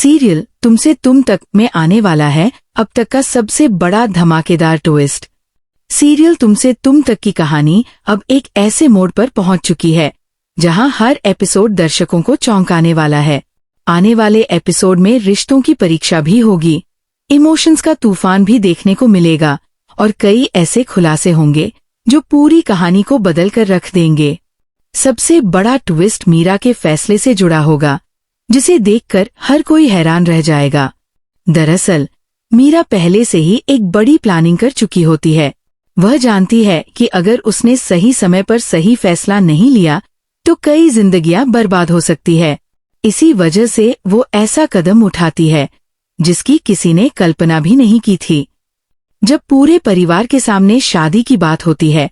Serial तुमसे तुम तक में आने वाला है अब तक का सबसे बड़ा धमाकेदार ट्विस्ट। सीरियल तुमसे तुम तक की कहानी अब एक ऐसे मोड़ पर पहुंच चुकी है जहां हर एपिसोड दर्शकों को चौंकाने वाला है। आने वाले एपिसोड में रिश्तों की परीक्षा भी होगी, इमोशंस का तूफान भी देखने को मिलेगा और कई ऐसे खुलासे होंगे जो पूरी कहानी को बदल कर रख देंगे। सबसे बड़ा ट्विस्ट मीरा के फैसले से जुड़ा होगा, जिसे देखकर हर कोई हैरान रह जाएगा। दरअसल मीरा पहले से ही एक बड़ी प्लानिंग कर चुकी होती है। वह जानती है कि अगर उसने सही समय पर सही फैसला नहीं लिया तो कई जिंदगियां बर्बाद हो सकती है। इसी वजह से वो ऐसा कदम उठाती है जिसकी किसी ने कल्पना भी नहीं की थी। जब पूरे परिवार के सामने शादी की बात होती है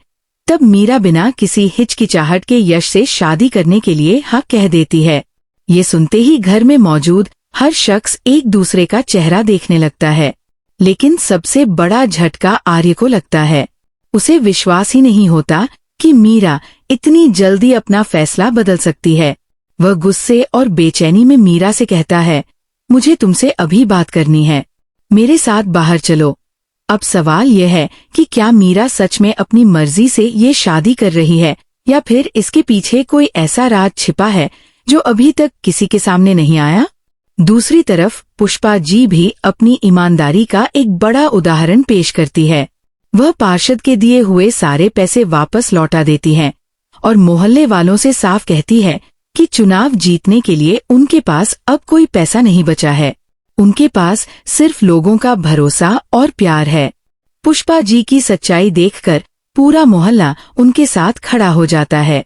तब मीरा बिना किसी हिचकिचाहट के यश से शादी करने के लिए हाँ कह देती है। ये सुनते ही घर में मौजूद हर शख्स एक दूसरे का चेहरा देखने लगता है, लेकिन सबसे बड़ा झटका आर्य को लगता है। उसे विश्वास ही नहीं होता कि मीरा इतनी जल्दी अपना फैसला बदल सकती है। वह गुस्से और बेचैनी में मीरा से कहता है, मुझे तुमसे अभी बात करनी है, मेरे साथ बाहर चलो। अब सवाल यह है कि क्या मीरा सच में अपनी मर्जी से ये शादी कर रही है या फिर इसके पीछे कोई ऐसा राज छिपा है जो अभी तक किसी के सामने नहीं आया। दूसरी तरफ पुष्पा जी भी अपनी ईमानदारी का एक बड़ा उदाहरण पेश करती है। वह पार्षद के दिए हुए सारे पैसे वापस लौटा देती है और मोहल्ले वालों से साफ कहती है कि चुनाव जीतने के लिए उनके पास अब कोई पैसा नहीं बचा है। उनके पास सिर्फ लोगों का भरोसा और प्यार है। पुष्पा जी की सच्चाई देखकर पूरा मोहल्ला उनके साथ खड़ा हो जाता है।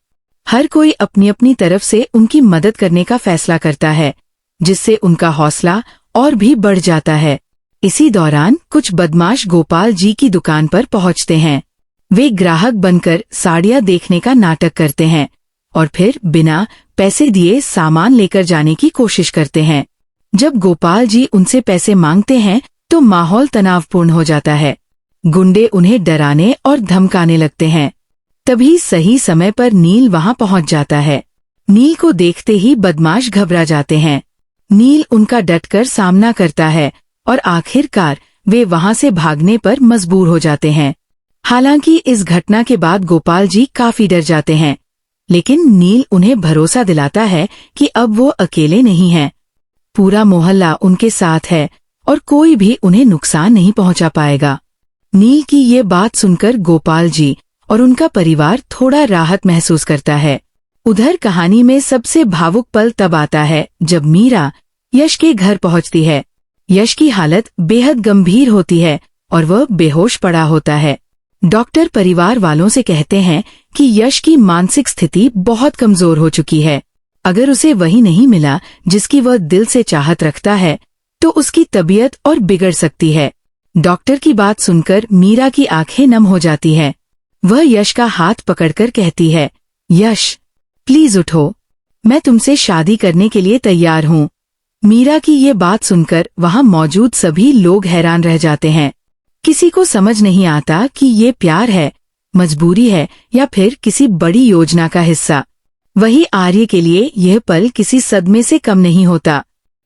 हर कोई अपनी अपनी तरफ से उनकी मदद करने का फैसला करता है, जिससे उनका हौसला और भी बढ़ जाता है। इसी दौरान कुछ बदमाश गोपाल जी की दुकान पर पहुंचते हैं। वे ग्राहक बनकर साड़ियां देखने का नाटक करते हैं और फिर बिना पैसे दिए सामान लेकर जाने की कोशिश करते हैं। जब गोपाल जी उनसे पैसे मांगते हैं तो माहौल तनावपूर्ण हो जाता है। गुंडे उन्हें डराने और धमकाने लगते हैं। तभी सही समय पर नील वहां पहुंच जाता है। नील को देखते ही बदमाश घबरा जाते हैं। नील उनका डटकर सामना करता है और आखिरकार वे वहां से भागने पर मजबूर हो जाते हैं। हालांकि इस घटना के बाद गोपाल जी काफी डर जाते हैं, लेकिन नील उन्हें भरोसा दिलाता है कि अब वो अकेले नहीं हैं। पूरा मोहल्ला उनके साथ है और कोई भी उन्हें नुकसान नहीं पहुंचा पाएगा। नील की ये बात सुनकर गोपाल जी और उनका परिवार थोड़ा राहत महसूस करता है। उधर कहानी में सबसे भावुक पल तब आता है जब मीरा यश के घर पहुंचती है। यश की हालत बेहद गंभीर होती है और वह बेहोश पड़ा होता है। डॉक्टर परिवार वालों से कहते हैं कि यश की मानसिक स्थिति बहुत कमजोर हो चुकी है। अगर उसे वही नहीं मिला जिसकी वह दिल से चाहत रखता है तो उसकी तबीयत और बिगड़ सकती है। डॉक्टर की बात सुनकर मीरा की आंखें नम हो जाती है। वह यश का हाथ पकड़कर कहती है, यश प्लीज उठो, मैं तुमसे शादी करने के लिए तैयार हूँ। मीरा की ये बात सुनकर वहां मौजूद सभी लोग हैरान रह जाते हैं। किसी को समझ नहीं आता कि ये प्यार है, मजबूरी है या फिर किसी बड़ी योजना का हिस्सा। वही आर्य के लिए यह पल किसी सदमे से कम नहीं होता।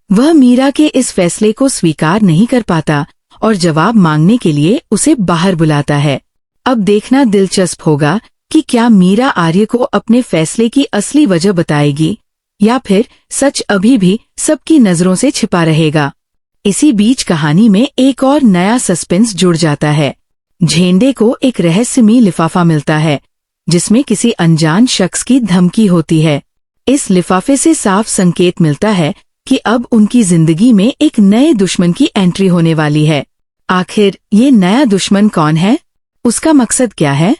वह मीरा के इस फैसले को स्वीकार नहीं कर पाता और जवाब मांगने के लिए उसे बाहर बुलाता है। अब देखना दिलचस्प होगा कि क्या मीरा आर्य को अपने फैसले की असली वजह बताएगी या फिर सच अभी भी सबकी नजरों से छिपा रहेगा। इसी बीच कहानी में एक और नया सस्पेंस जुड़ जाता है। झेंडे को एक रहस्यमयी लिफाफा मिलता है जिसमें किसी अनजान शख्स की धमकी होती है। इस लिफाफे से साफ संकेत मिलता है कि अब उनकी जिंदगी में एक नए दुश्मन की एंट्री होने वाली है। आखिर ये नया दुश्मन कौन है, उसका मकसद क्या है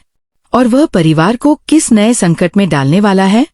और वह परिवार को किस नए संकट में डालने वाला है?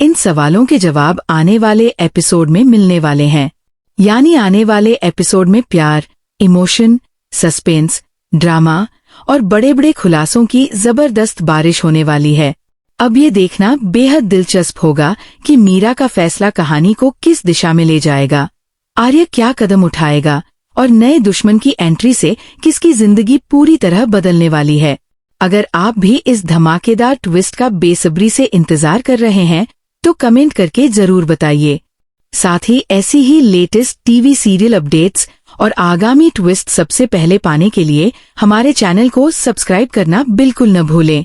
इन सवालों के जवाब आने वाले एपिसोड में मिलने वाले हैं। यानी आने वाले एपिसोड में प्यार, इमोशन, सस्पेंस, ड्रामा और बड़े बड़े खुलासों की जबरदस्त बारिश होने वाली है। अब ये देखना बेहद दिलचस्प होगा कि मीरा का फैसला कहानी को किस दिशा में ले जाएगा। आर्य क्या कदम उठाएगा और नए दुश्मन की एंट्री से किसकी जिंदगी पूरी तरह बदलने वाली है। अगर आप भी इस धमाकेदार ट्विस्ट का बेसब्री से इंतजार कर रहे हैं तो कमेंट करके जरूर बताइए। साथ ही ऐसी ही लेटेस्ट टीवी सीरियल अपडेट्स और आगामी ट्विस्ट सबसे पहले पाने के लिए हमारे चैनल को सब्सक्राइब करना बिल्कुल न भूलें।